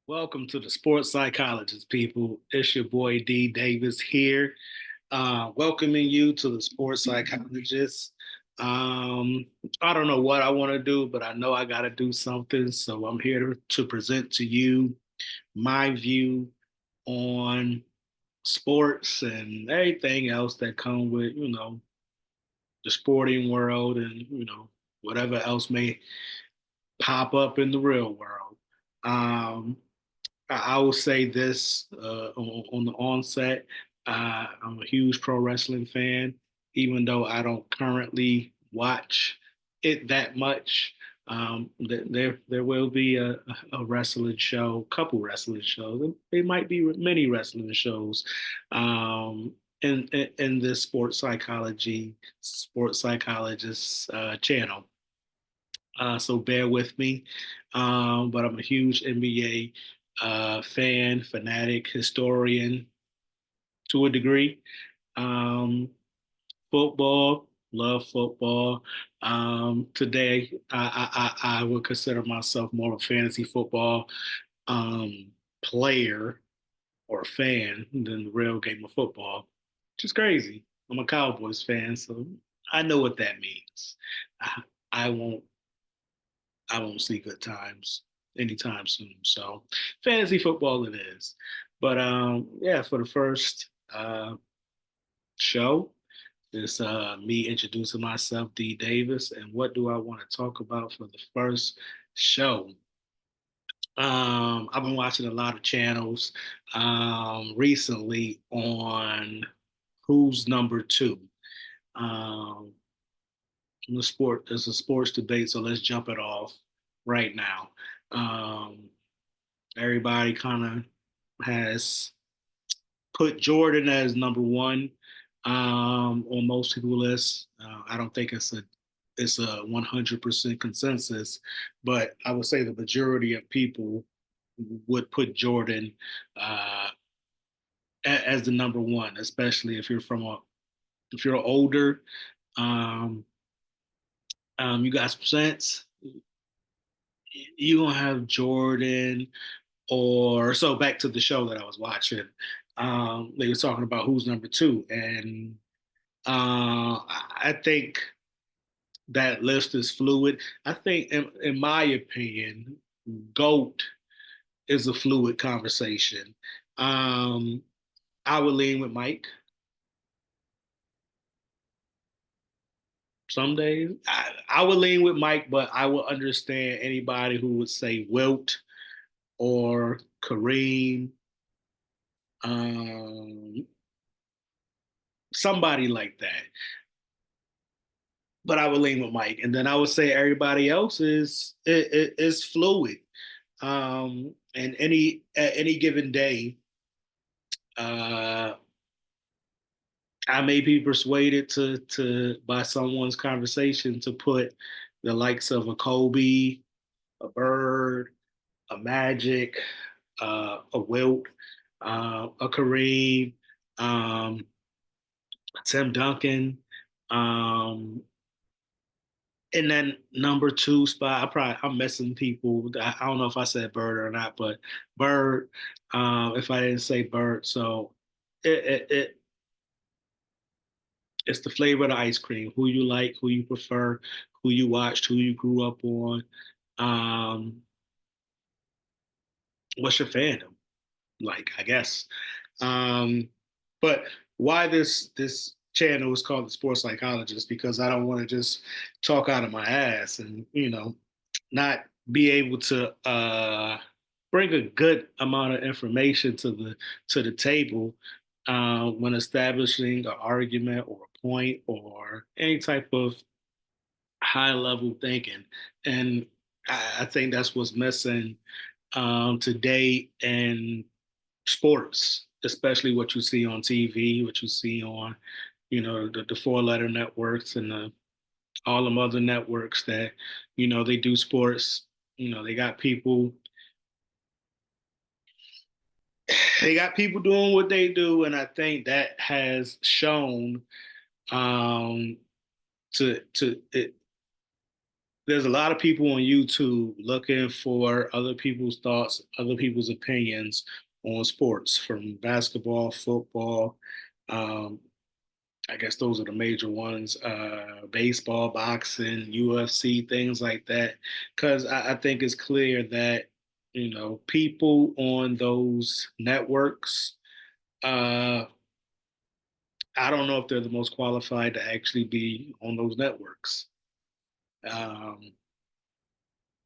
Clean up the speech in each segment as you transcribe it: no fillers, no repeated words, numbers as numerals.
Welcome to the Sports Psychologist, people. It's your boy D Davis here, welcoming you to the Sports Psychologist. Um, I don't know what I want to do, but I know I got to do something. So I'm here to present to you my view on sports and everything else that come with, the sporting world and, whatever else may pop up in the real world. Um, I will say this on the onset. I'm a huge pro wrestling fan, even though I don't currently watch it that much. There will be a wrestling show, couple wrestling shows. There might be many wrestling shows in this sports psychologist channel. So bear with me. But I'm a huge NBA fan, fanatic, historian to a degree. Um, Football, love football. Today, I would consider myself more of a fantasy football um, player or fan than the real game of football, which is crazy. I'm a Cowboys fan, so I know what that means. I, I won't I won't see good times anytime soon. So fantasy football it is. But yeah, for the first show, it's me introducing myself, D Davis, and what do I want to talk about for the first show? I've been watching a lot of channels recently on who's number two. Um, it's a sports debate, so let's jump it off right now. Um, Everybody kind of has put Jordan as number one on most people's lists. I don't think it's a 100% consensus, but I would say the majority of people would put Jordan uh, as the number one, especially if you're older, um, you got some sense. You're gonna have Jordan, or so back to the show that I was watching. They were talking about who's number two, and I think that list is fluid. I think, in my opinion, GoAT is a fluid conversation. Um, I would lean with Mike some days. I would lean with Mike, but I would understand anybody who would say Wilt or Kareem, um, somebody like that. But I would lean with Mike, and then I would say everybody else is fluid. And at any given day, uh, I may be persuaded to by someone's conversation to put the likes of a Kobe, a Bird, a Magic, a Wilt, a Kareem, um, Tim Duncan, um, and then number two spot, I'm missing people. I don't know if I said Bird or not, but Bird. If I didn't say Bird, so it it's the flavor of the ice cream. Who you like, who you prefer, who you watched, who you grew up on. Um, what's your fandom like? I guess. Um, but why this channel is called the Sports Psychologist? Because I don't want to just talk out of my ass and not be able to bring a good amount of information to the table when establishing an argument or a point or any type of high level thinking. And I think that's what's missing today in sports, especially what you see on TV, what you see on, the four-letter networks and all them other networks that, they do sports. They got people, doing what they do, and I think that has shown um, to it. there's a lot of people on YouTube looking for other people's thoughts, other people's opinions on sports, from basketball, football. Um, I guess those are the major ones. Baseball, boxing, UFC, things like that. Because I think it's clear that people on those networks. Uh, I don't know if they're the most qualified to actually be on those networks, um,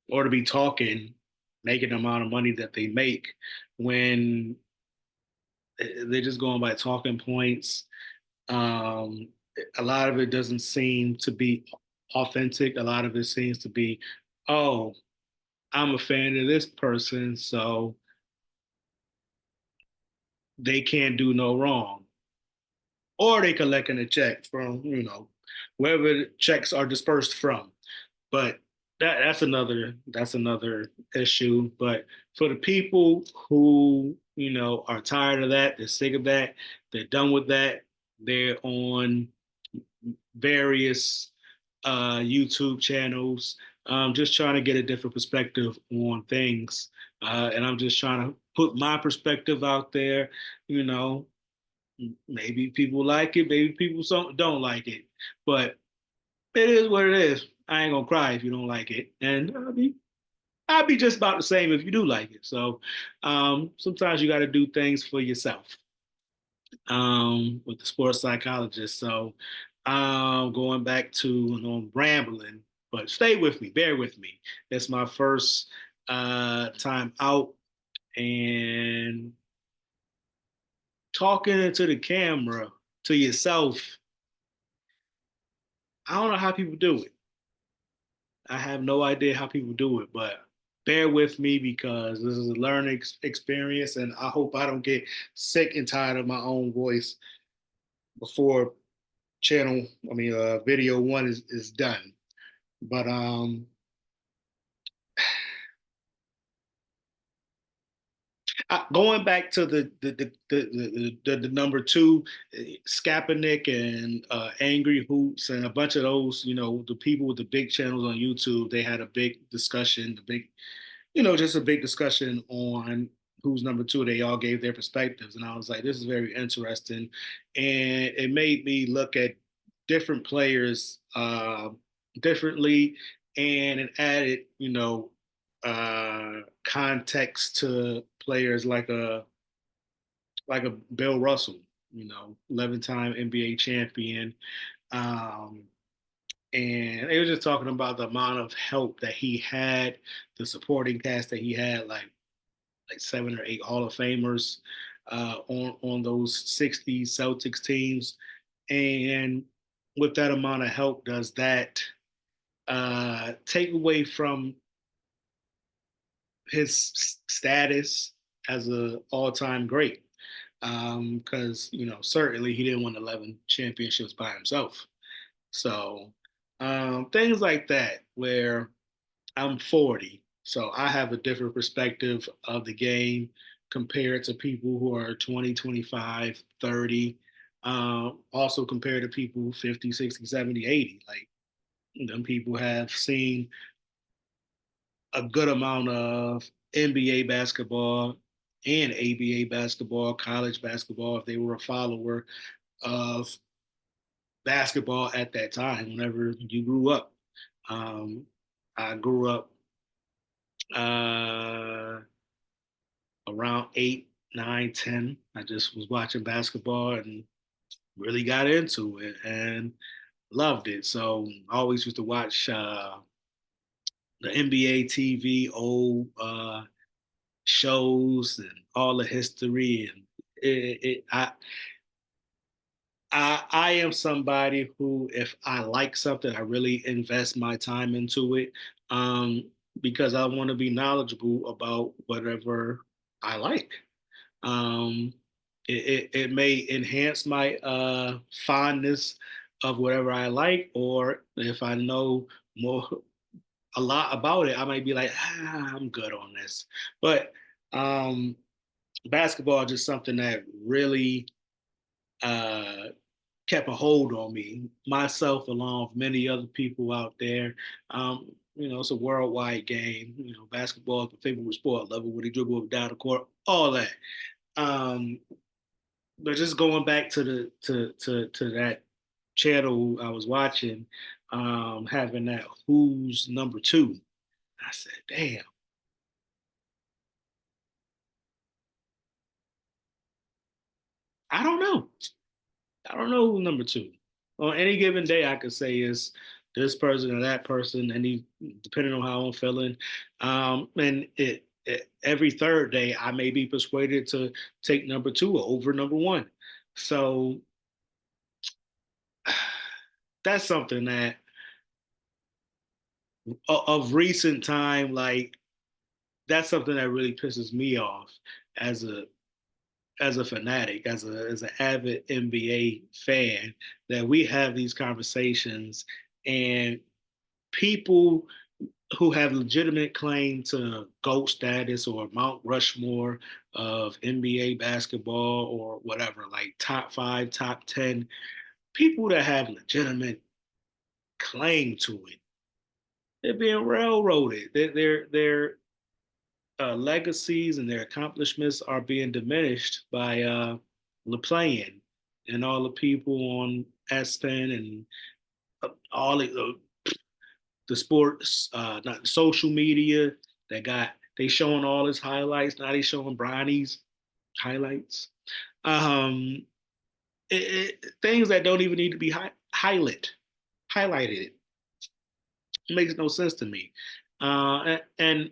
or to be talking, making the amount of money that they make when they're just going by talking points. Um, a lot of it doesn't seem to be authentic. A lot of it seems to be, oh, I'm a fan of this person, so they can't do no wrong. Or they collecting a check from, wherever the checks are dispersed from. But that's another issue. But for the people who are tired of that, they're sick of that, they're done with that, they're on various YouTube channels, just trying to get a different perspective on things. And I'm just trying to put my perspective out there. You know, maybe people like it, maybe people don't like it, but it is what it is. I ain't gonna cry if you don't like it, and I'll be just about the same if you do like it. So sometimes you got to do things for yourself, with the sports psychologist. So going back to, rambling, but stay with me, bear with me. It's my first time out, and talking into the camera to yourself. I don't know how people do it. I have no idea how people do it, but bear with me because this is a learning experience, and I hope I don't get sick and tired of my own voice before video one is done. But going back to the number two, Skapanik and Angry Hoops and a bunch of those, the people with the big channels on YouTube, they had a big discussion, just a big discussion on who's number two. They all gave their perspectives, and I was like, this is very interesting, and it made me look at different players differently, and it added, context to players like a Bill Russell, 11-time NBA champion. Um, and they were just talking about the amount of help that he had, the supporting cast that he had, like 7 or 8 Hall of Famers on those '60s Celtics teams, and with that amount of help, does that take away from his status as a all-time great? Because certainly he didn't win 11 championships by himself. So things like that, where I'm 40, so I have a different perspective of the game compared to people who are 20, 25, 30. Also compared to people 50, 60, 70, 80. Like, them people have seen a good amount of NBA basketball and ABA basketball, college basketball, if they were a follower of basketball at that time, whenever you grew up. Um, I grew up uh, around 8, 9, 10. I just was watching basketball and really got into it and loved it. So I always used to watch the NBA TV, old shows and all the history. And I am somebody who, if I like something, I really invest my time into it, because I want to be knowledgeable about whatever I like. Um, it may enhance my fondness of whatever I like, or if I know more a lot about it, I might be like, I'm good on this. But um, basketball is just something that really uh, kept a hold on me, myself along with many other people out there. it's a worldwide game. Basketball is my favorite sport. Level where they dribble up down the court, all that. Um, but just going back to the to that channel I was watching, having that who's number two. I said, damn, I don't know. I don't know who number two. On any given day, I could say is this person or that person, depending on how I'm feeling. And every third day, I may be persuaded to take number two over number one. So that's something that of recent time, like that's something that really pisses me off as a fanatic, as an avid NBA fan, that we have these conversations and people who have legitimate claim to GOAT status or Mount Rushmore of NBA basketball or whatever, like top five, top 10, people that have legitimate claim to it, they're being railroaded. Their legacies and their accomplishments are being diminished by LaPlayan and all the people on ESPN and all the sports, not social media that got they showing all his highlights. Now they showing Bronny's highlights. Um, things that don't even need to be highlighted. It makes no sense to me. And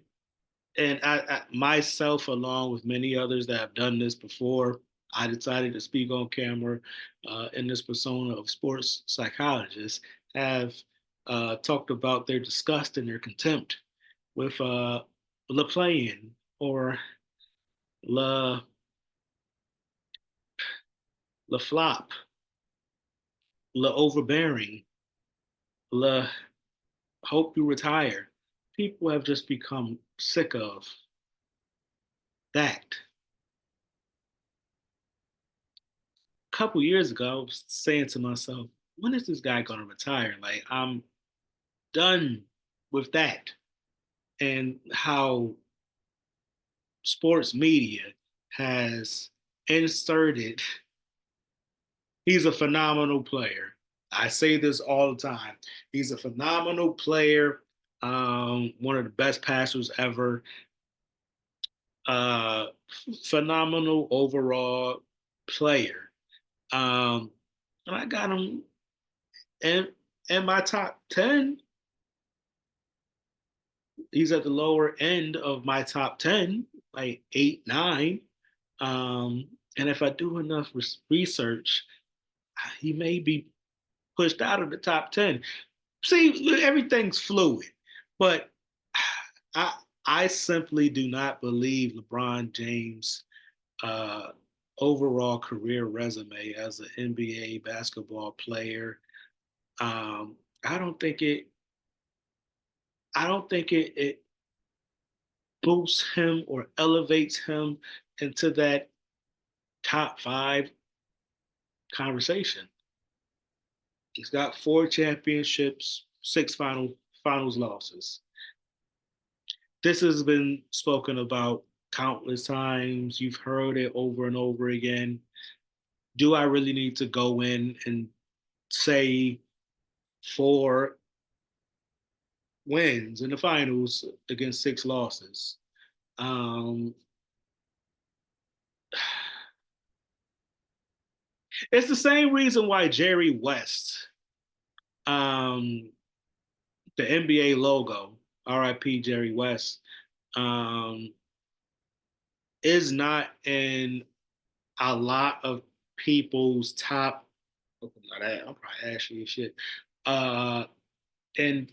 I myself, along with many others that have done this before, I decided to speak on camera in this persona of sports psychologists, have talked about their disgust and their contempt with La Playing or La La Flop, La Overbearing, La Hope You Retire. People have just become sick of that. A couple years ago, I was saying to myself, when is this guy going to retire? Like, I'm done with that. And how sports media has inserted, he's a phenomenal player. I say this all the time. He's a phenomenal player, one of the best passers ever, uh, phenomenal overall player. Um, and I got him in, in my top 10. He's at the lower end of my top 10, like 8, 9. And if I do enough research, he may be pushed out of the top 10. See, everything's fluid, but I I simply do not believe LeBron James' uh, overall career resume as an NBA basketball player. Um, I don't think it. I don't think it boosts him or elevates him into that top five conversation. He's got 4 championships, 6 finals losses. This has been spoken about countless times. You've heard it over and over again. Do I really need to go in and say 4 wins in the finals against 6 losses? Um, it's the same reason why Jerry West, um, the NBA logo, RIP Jerry West, um, is not in a lot of people's top. I'm probably asking shit. Uh, in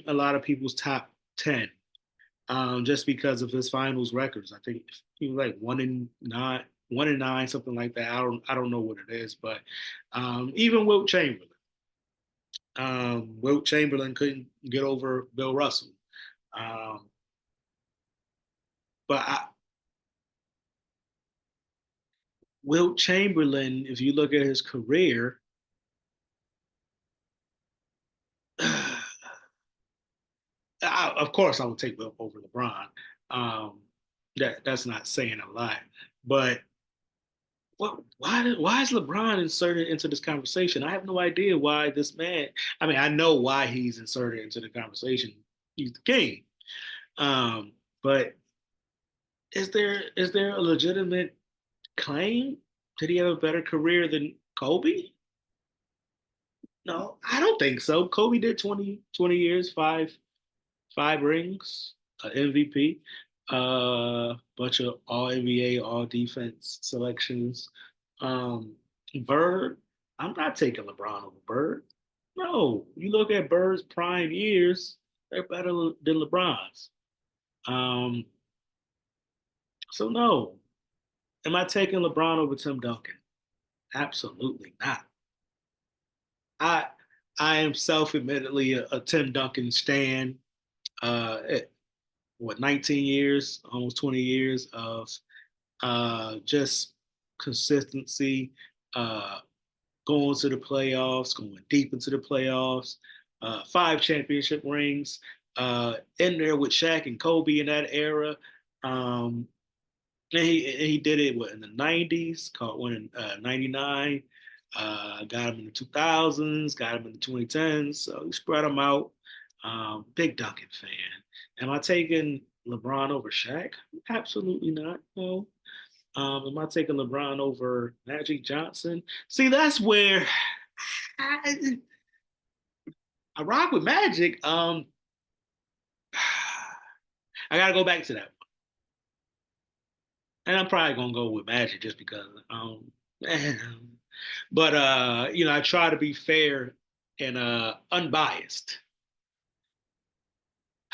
a lot of people's top 10, just because of his finals records. I think he was like 1-9, 1-9, something like that. I don't know what it is, but even Wilt Chamberlain couldn't get over Bill Russell. Um, but Wilt Chamberlain, if you look at his career, I of course, I would take over LeBron. Um, that's not saying a lot, but why is LeBron inserted into this conversation? I have no idea why this man. I mean, I know why he's inserted into the conversation. He's the king. Um, but is there a legitimate claim? Did he have a better career than Kobe? No, I don't think so. Kobe did 20 years, five rings, MVP, bunch of all NBA, all defense selections. Um, Bird, I'm not taking LeBron over Bird. No, you look at Bird's prime years, they're better than LeBron's. Um, so no, am I taking LeBron over Tim Duncan? Absolutely not. I I am self-admittedly a Tim Duncan stan. At, what 19 years, almost 20 years of just consistency, uh, going to the playoffs, going deep into the playoffs, five championship rings, in there with Shaq and Kobe in that era. Um, and he did it what in the '90s, caught one in '99, got him in the 2000s, got him in the 2010s. So he spread them out. Big Duncan fan. Am I taking LeBron over Shaq? Absolutely not. No. Am I taking LeBron over Magic Johnson? See, that's where I, I rock with Magic. I gotta go back to that, and I'm probably gonna go with Magic just because. Man, but I try to be fair and unbiased.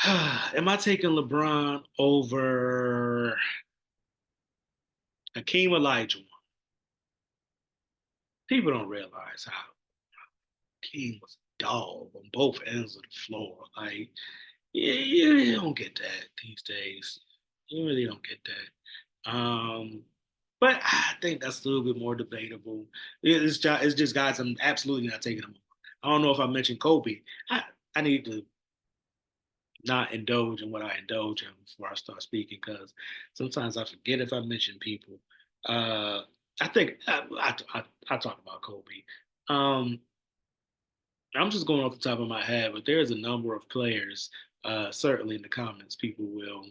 Am I taking LeBron over Hakeem Olajuwon? People don't realize how Hakeem was a dog on both ends of the floor. Like, yeah, you don't get that these days. You really don't get that. But I think that's a little bit more debatable. It's just guys I'm absolutely not taking them. I don't know if I mentioned Kobe. I need to not indulge in what I indulge in before I start speaking because sometimes I forget if I mention people. Uh, I think I talk about Kobe. Um, I'm just going off the top of my head, but there's a number of players. Certainly in the comments, people will,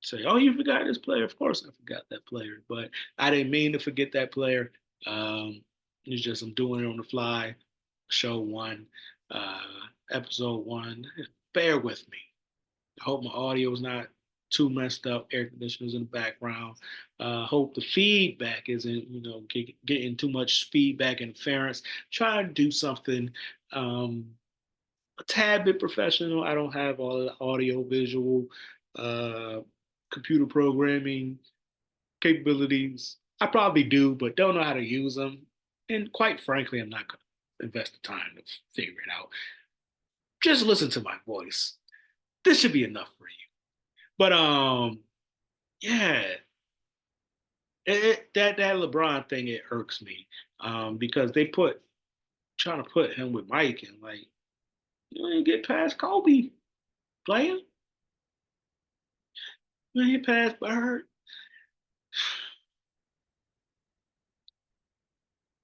say, "Oh, you forgot this player." Of course, I forgot that player, but I didn't mean to forget that player. It's just I'm doing it on the fly. Show one, episode one. Bear with me. I hope my audio is not too messed up. Air conditioners in the background. Hope the feedback isn't, getting too much feedback interference. Try to do something a tad bit professional. I don't have all the audio, visual, uh, computer programming capabilities. I probably do, but don't know how to use them. And quite frankly, I'm not going to invest the time to figure it out. Just listen to my voice. This should be enough for you. But yeah, that LeBron thing it irks me because they trying to put him with Mike and like you ain't get past Kobe, player. You ain't get past Bird.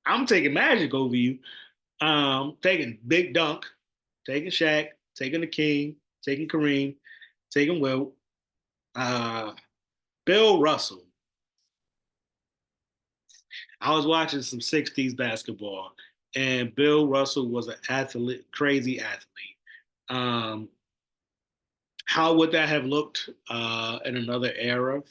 I'm taking Magic over you. Taking Big Dunk, taking Shaq, taking the King, taking Kareem, taking Wilt, uh, Bill Russell. I was watching some '60s basketball, and Bill Russell was an athlete, crazy athlete. Um, how would that have looked in another era?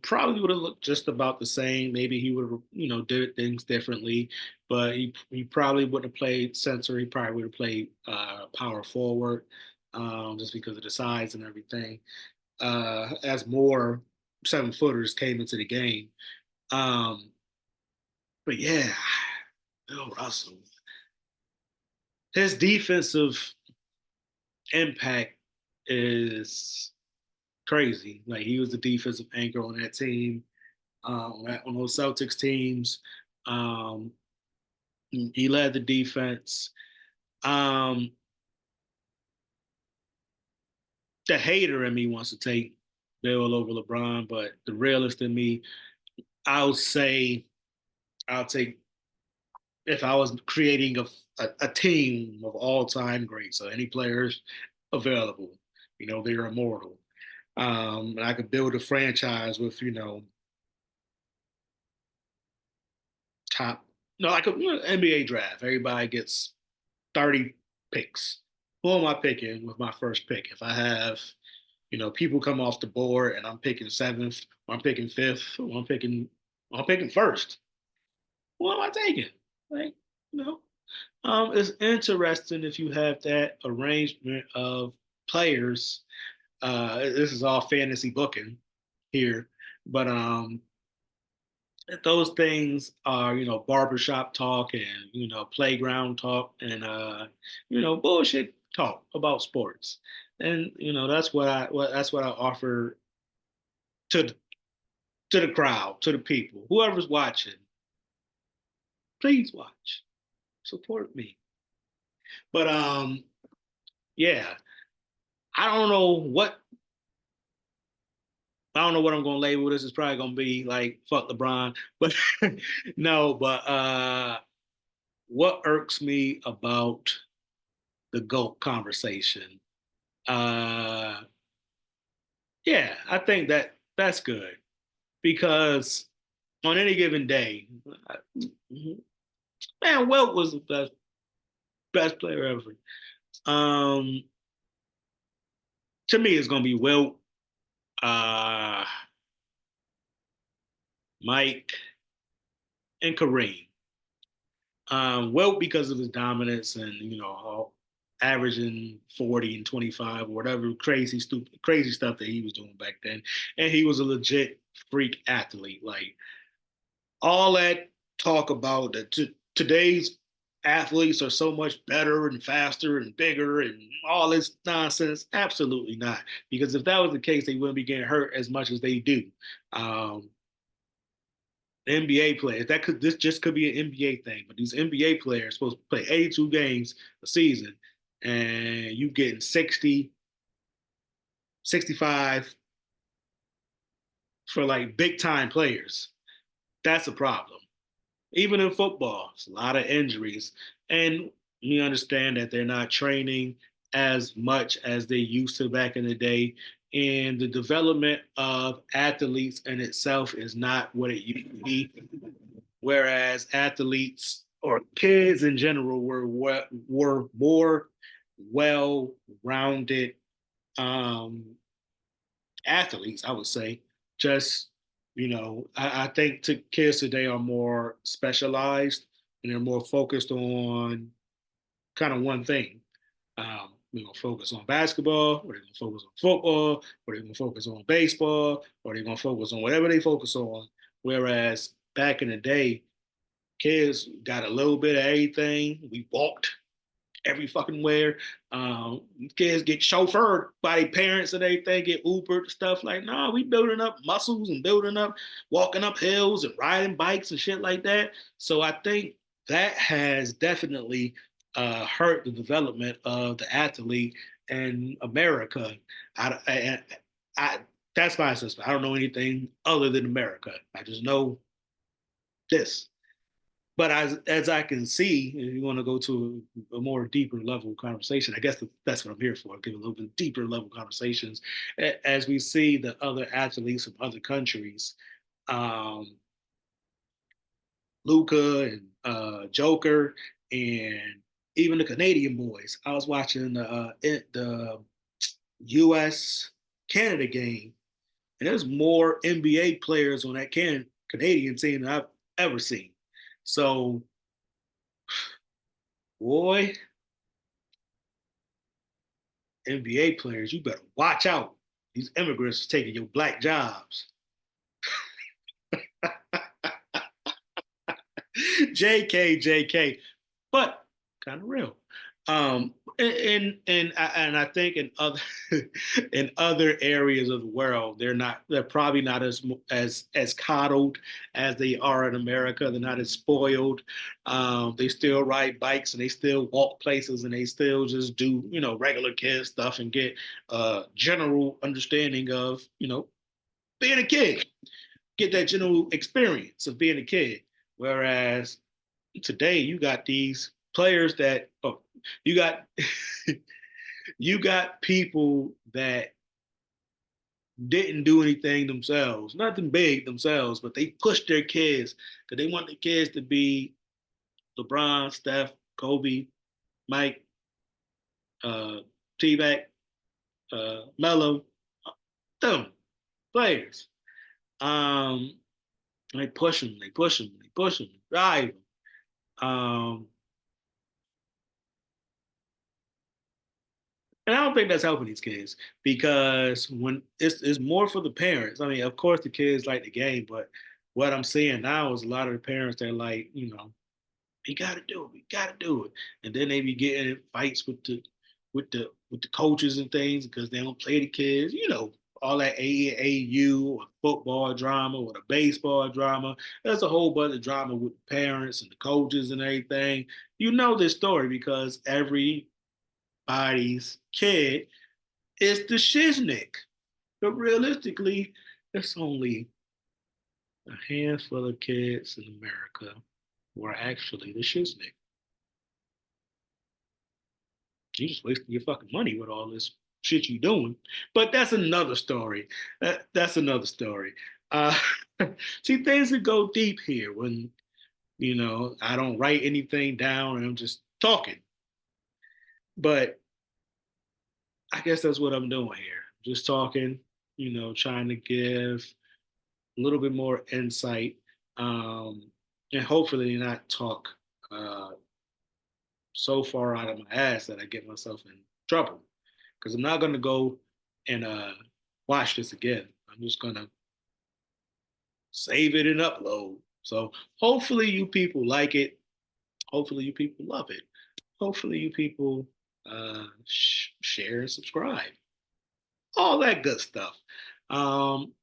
Probably would have looked just about the same. Maybe he would have, did things differently, but he probably wouldn't have played center. He probably would have played power forward, just because of the size and everything. As more 7-footers came into the game, um, but yeah, Bill Russell, his defensive impact is crazy. Like he was the defensive anchor on that team, on those Celtics teams. Um, he led the defense. Um, the hater in me wants to take Bill over LeBron, but the realist in me, I'll say I'll take if I was creating a team of all time greats, so any players available, they're immortal. And I could build a franchise with, top, no, like a NBA draft. Everybody gets 30 picks. Who am I picking with my first pick? If I have, people come off the board and I'm picking seventh, or I'm picking fifth, or I'm picking first. What am I taking? Like, you know, it's interesting if you have that arrangement of players. This is all fantasy booking here, but those things are, barbershop talk and playground talk and bullshit talk about sports, and that's what I offer to to the crowd, to the people, whoever's watching. Please watch, support me. But yeah, I don't know what I don't know what I'm gonna label this. It's probably gonna be like fuck LeBron, but no. But what irks me about the GOAT conversation? Uh, yeah, I think that's good because on any given day, man, Wilt was the best player ever. Um, to me, it's gonna be Wilt, uh, Mike, and Kareem. Well, because of his dominance and averaging 40 and 25 or whatever crazy stupid crazy stuff that he was doing back then, and he was a legit freak athlete. Like all that talk about that today's athletes are so much better and faster and bigger and all this nonsense. Absolutely not. Because if that was the case, they wouldn't be getting hurt as much as they do. Um, NBA players. This just could be an NBA thing, but these NBA players are supposed to play 82 games a season, and you getting 60, 65 for like big time players. That's a problem. Even in football, it's a lot of injuries, and we understand that they're not training as much as they used to back in the day. And the development of athletes in itself is not what it used to be. Whereas athletes or kids in general were more well-rounded um, athletes, I would say. Just I think kids today are more specialized and they're more focused on kind of one thing. We're gonna focus on basketball, or they're gonna focus on football, or they're gonna focus on baseball, or they're gonna focus on whatever they focus on. Whereas back in the day, kids got a little bit of everything. We walked every fucking where. Kids get chauffeured by their parents and everything, get Ubered, stuff like, nah, we building up muscles and building up, walking up hills and riding bikes and shit like that. So I think that has definitely hurt the development of the athlete in America. I that's my assessment. I don't know anything other than America. I just know this. But as I can see, if you want to go to a more deeper level conversation, I guess that's what I'm here for. Give a little bit deeper level conversations. As we see the other athletes from other countries, um, Luca and Joker, and even the Canadian boys. I was watching the U.S. Canada game, and there's more NBA players on that Canadian team than I've ever seen. So, boy, NBA players, you better watch out. These immigrants are taking your black jobs. JK, JK, but kind of real. And I think in other in other areas of the world, they're probably not as coddled as they are in America. They're not as spoiled. They still ride bikes and they still walk places and they still just do regular kid stuff and get general understanding of being a kid. Get that general experience of being a kid. Whereas today you got these players that you got you got people that didn't do anything themselves, nothing big themselves, but they pushed their kids because they want the kids to be LeBron, Steph, Kobe, Mike, uh, T-Mac, Melo, them players. Um, they push them, they push them, they push them, drive them. And I don't think that's helping these kids because when it's more for the parents. I mean, of course, the kids like the game, but what I'm seeing now is a lot of the parents they're like, we got to do it, we got to do it, and then they be getting in fights with the coaches and things because they don't play the kids. All that AAU or football drama or the baseball drama. There's a whole bunch of drama with the parents and the coaches and everything. You know this story because every body's kid is the shiznick. But realistically, it's only a handful of kids in America who are actually the shiznick. You just wasting your fucking money with all this shit you doing. But that's another story. That's another story. Uh, see, things that go deep here when, I don't write anything down and I'm just talking. But I guess that's what I'm doing here. Just talking, trying to give a little bit more insight, and hopefully not talk uh, so far out of my ass that I get myself in trouble. Because I'm not going to go and watch this again. I'm just going to save it and upload. So hopefully you people like it. Hopefully you people love it. Hopefully you people share and subscribe. All that good stuff. Um,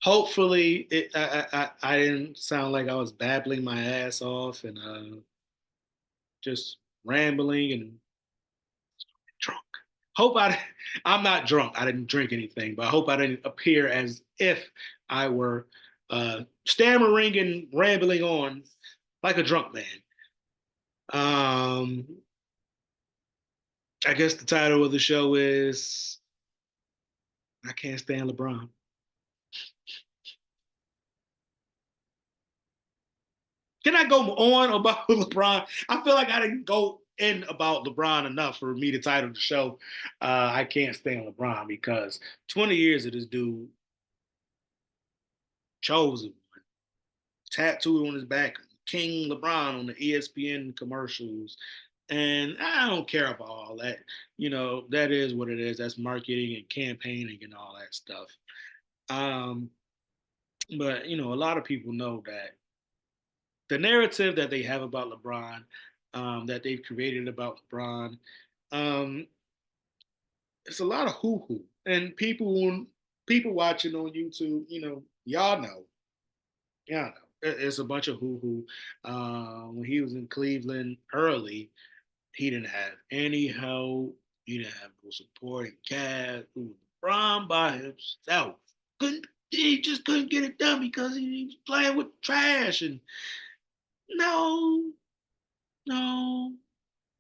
Hopefully I didn't sound like I was babbling my ass off and just rambling and drunk. Hope I'm not drunk. I didn't drink anything, but I hope I didn't appear as if I were stammering and rambling on like a drunk man. Um, I guess the title of the show is I Can't Stand LeBron. Can I go on about LeBron? I feel like I didn't go in about LeBron enough for me to title the show I Can't Stand LeBron because 20 years of this dude chosen, tattooed on his back, King LeBron on the ESPN commercials. And I don't care about all that. That is what it is. That's marketing and campaigning and all that stuff. Um, but, a lot of people know that the narrative that they have about LeBron, that they've created about LeBron, um, it's a lot of hoo hoo. And people watching on YouTube, y'all know, it's a bunch of hoo hoo. When he was in Cleveland early, he didn't have any help. He didn't have no supporting cast. It was LeBron by himself. He just couldn't get it done because he was playing with trash and no, no.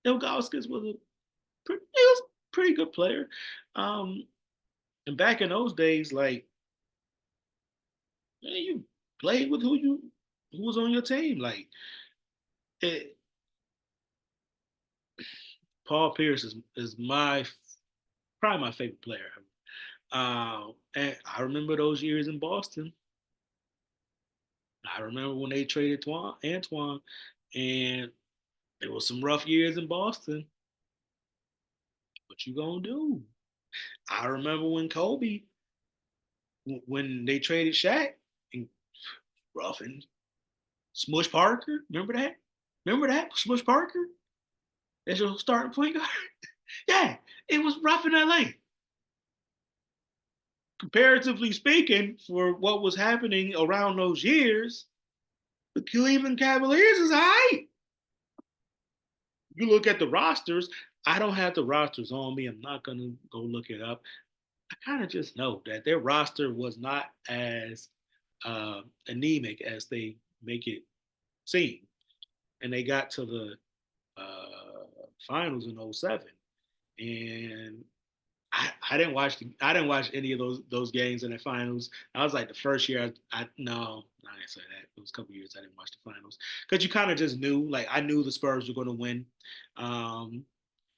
Ilgauskas he was a pretty good player. Um, and back in those days, like man, you played with who was on your team. Like it, Paul Pierce is probably my favorite player. And I remember those years in Boston. I remember when they traded Antoine, and it was some rough years in Boston. What you gonna do? I remember when Kobe, when they traded Shaq, and rough and Smush Parker. Remember that? Remember that Smush Parker? as your starting point guard. Yeah, it was rough in LA. Comparatively speaking, for what was happening around those years, the Cleveland Cavaliers is high. You look at the rosters. I don't have the rosters on me. I'm not gonna go look it up. I kind of just know that their roster was not as anemic as they make it seem, and they got to the finals in '07, and I didn't watch any of those games in the finals. I was like the first year I no, I didn't say that. It was a couple years I didn't watch the finals because you kind of just knew. Like I knew the Spurs were going to win, um,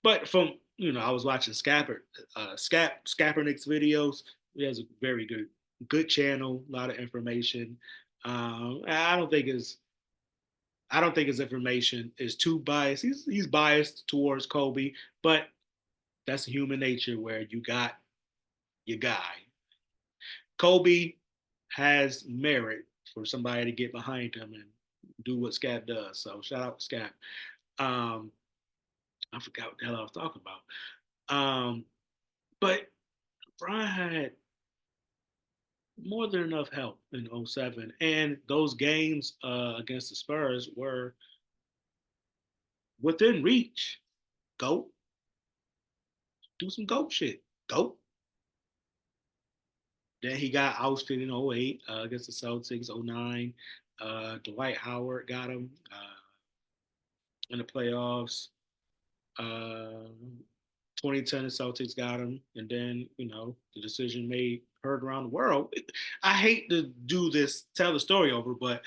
but from I was watching Skapernik's videos. He has a very good channel, a lot of information. I don't think his information is too biased. He's biased towards Kobe, but that's human nature where you got your guy. Kobe has merit for somebody to get behind him and do what Scap does. So shout out to Scap. Um, I forgot what the hell I was talking about. But Brian had more than enough help in '07. And those games against the Spurs were within reach. Go do some GOAT shit. Go. Then he got ousted in '08 against the Celtics. '09, Dwight Howard got him in the playoffs. Uh, 2010, the Celtics got him, and then the decision made heard around the world. I hate to do this, tell the story over, but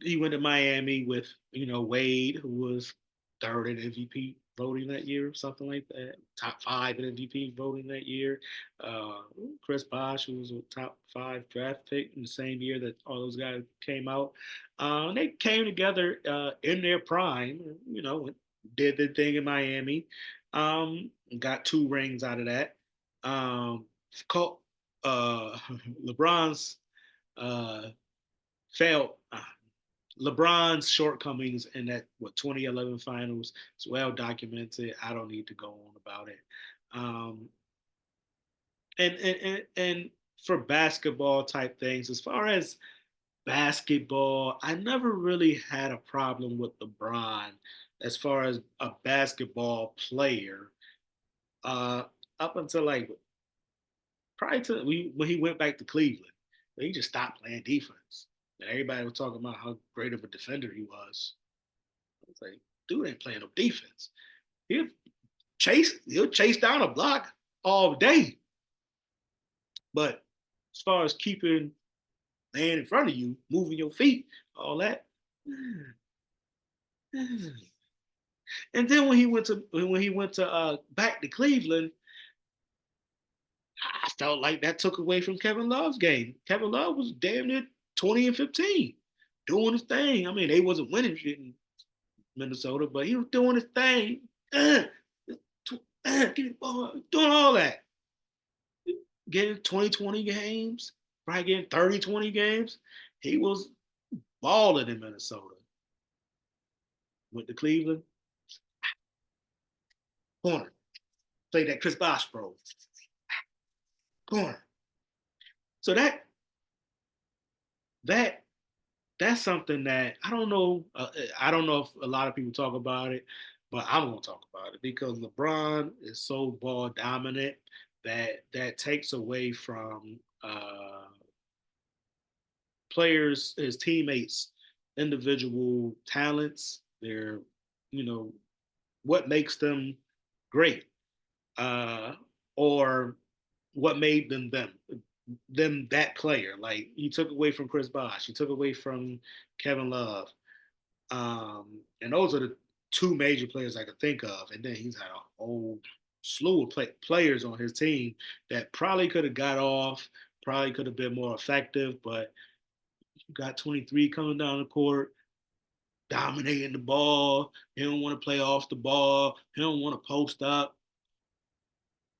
he went to Miami with Wade, who was third in MVP voting that year, something like that. Top five in MVP voting that year. Uh, Chris Bosh, who was a top five draft pick in the same year that all those guys came out. They came together in their prime. Did their thing in Miami. Got two rings out of that. Um, LeBron's uh, failed. LeBron's shortcomings in that 2011 finals is well documented. I don't need to go on about it. Um, and for basketball type things, as far as basketball, I never really had a problem with LeBron as far as a basketball player. Uh, Up until like prior to when he went back to Cleveland, he just stopped playing defense. And everybody was talking about how great of a defender he was. I was like, dude ain't playing no defense. He'll he'll chase down a block all day. But as far as keeping man in front of you, moving your feet, all that. And then when he went to back to Cleveland, I felt like that took away from Kevin Love's game. Kevin Love was damn near 20 and 15, doing his thing. I mean, they wasn't winning shit in Minnesota, but he was doing his thing. Doing all that. Getting 20 games, probably getting 30 20 games. He was balling in Minnesota. Went to Cleveland, corner. Played that Chris Bosh bro. Corner. So that that's something that I don't know. I don't know if a lot of people talk about it, but I'm gonna talk about it because LeBron is so ball dominant that takes away from players, his teammates, individual talents, their, you know, what makes them great, uh, or what made them that player. Like you took away from Chris Bosh, you took away from Kevin Love, and those are the two major players I could think of. And then he's had a whole slew of players on his team that probably could have got off, probably could have been more effective, but you got 23 coming down the court, dominating the ball. He don't want to play off the ball. He don't want to post up.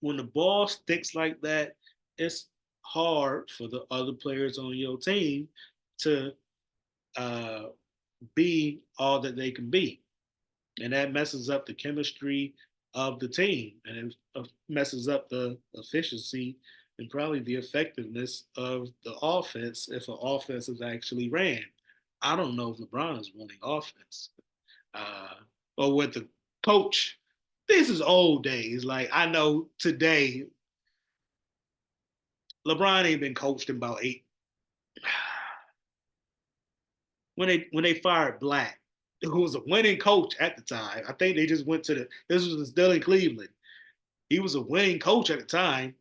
When the ball sticks like that, it's hard for the other players on your team to uh, be all that they can be. and that messes up the chemistry of the team, and it messes up the efficiency and probably the effectiveness of the offense if an offense is actually ran. I don't know if LeBron is running offense, uh, or with the coach. This is old days. Like I know today, LeBron ain't been coached in about eight. When they fired Black, who was a winning coach at the time. I think they just went to the. This was still in Cleveland. He was a winning coach at the time.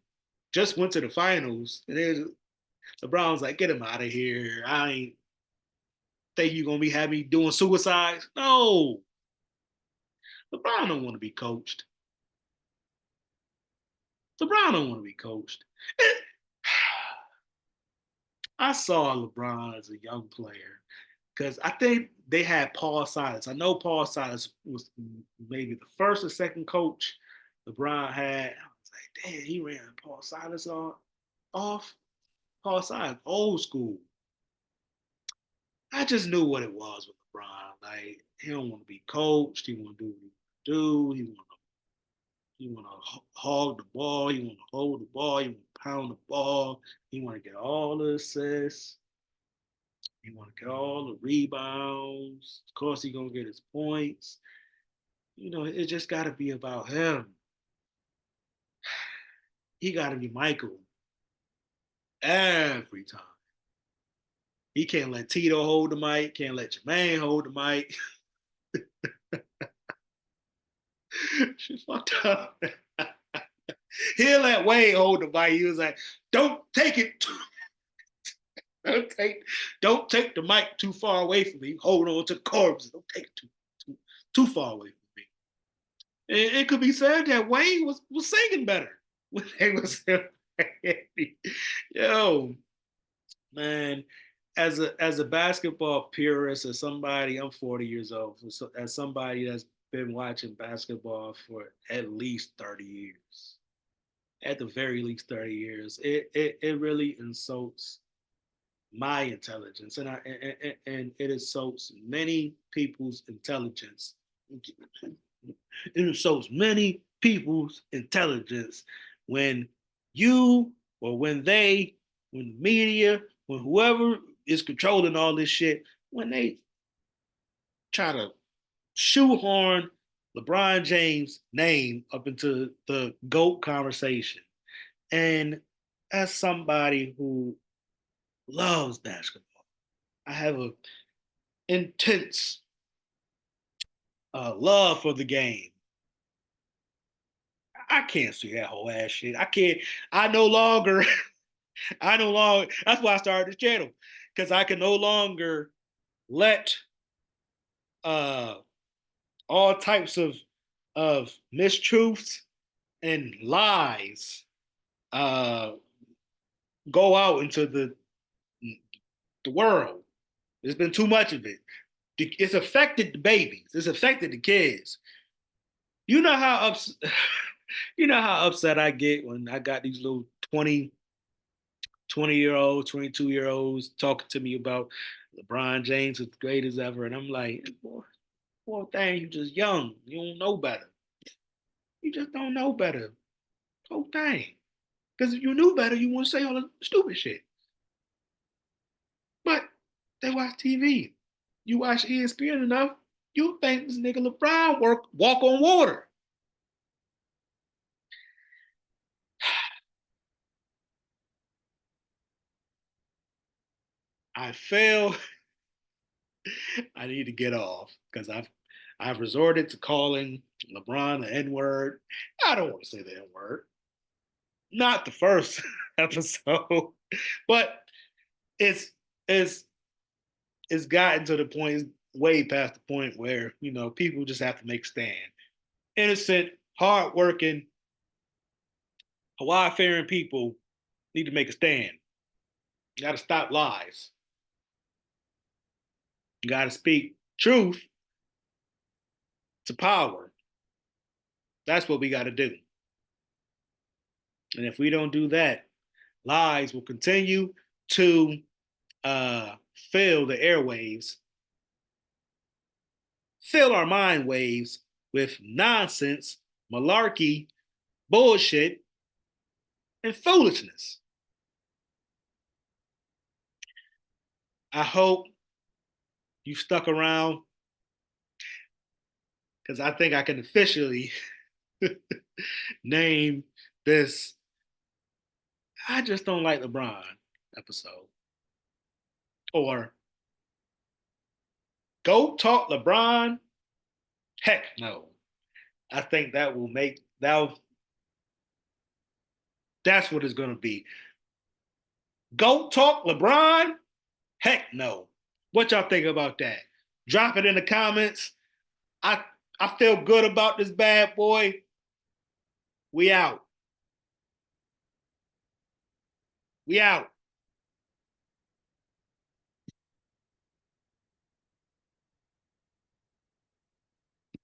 Just went to the finals, and then LeBron was like, "Get him out of here! I ain't think you gonna be having me doing suicides." No, LeBron don't want to be coached. LeBron don't want to be coached. I saw LeBron as a young player because I think they had Paul Silas. I know Paul Silas was maybe the first or second coach LeBron had. I was like, damn, he ran Paul Silas off. Paul Silas, old school. I just knew what it was with LeBron. Like he don't want to be coached. He want to do what he want to do. He want to hog the ball. He want to hold the ball. He want to pound the ball. He want to get all the assists. He want to get all the rebounds. Of course, he gonna get his points. It just got to be about him. He got to be Michael every time. He can't let Tito hold the mic. Can't let Jermaine hold the mic. She fucked up. He'll let Wade hold the mic. He was like, "Don't take it. Don't take, don't take the mic too far away from me. Hold on to the corpse. Don't take it too far away from me." It could be said that Wade was singing better when they was yo, man. As a basketball purist, as somebody, I'm 40 years old, as somebody that's been watching basketball for at least 30 years, at the very least 30 years, it really insults my intelligence, and it insults many people's intelligence. It insults many people's intelligence when you or when the media, when whoever is controlling all this shit, when they try to shoehorn LeBron James' name up into the GOAT conversation. And as somebody who loves basketball, I have an intense love for the game. I can't see that whole ass shit. I can't. I no longer. I no longer. That's why I started this channel because I can no longer let uh, all types of mistruths and lies uh, go out into the world. There's been too much of it. It's affected the babies. It's affected the kids. You know how ups- you know how upset I get when I got these little 20 year olds, 22-year olds talking to me about LeBron James is the greatest ever. And I'm like, boy, dang, you just young. You don't know better. You just don't know better. Oh, dang. Because if you knew better, you wouldn't say all the stupid shit. But they watch TV. You watch ESPN enough, you think this nigga LeBron walk on water. I fail. I need to get off because I've resorted to calling LeBron the N word. I don't want to say the N word. Not the first episode, but it's it's it's gotten to the point, way past the point where people just have to make a stand. Innocent, hardworking, Hawaii faring people need to make a stand. You got to stop lies. You got to speak truth to power. That's what we got to do. And if we don't do that, lies will continue to fill the airwaves, fill our mind waves with nonsense, malarkey, bullshit, and foolishness. I hope you stuck around because I think I can officially name this I just don't like LeBron episode. Or go talk LeBron. Heck no. I think that will make that's what it's gonna be. Go talk LeBron? Heck no. What y'all think about that? Drop it in the comments. I I feel good about this bad boy. We out. We out.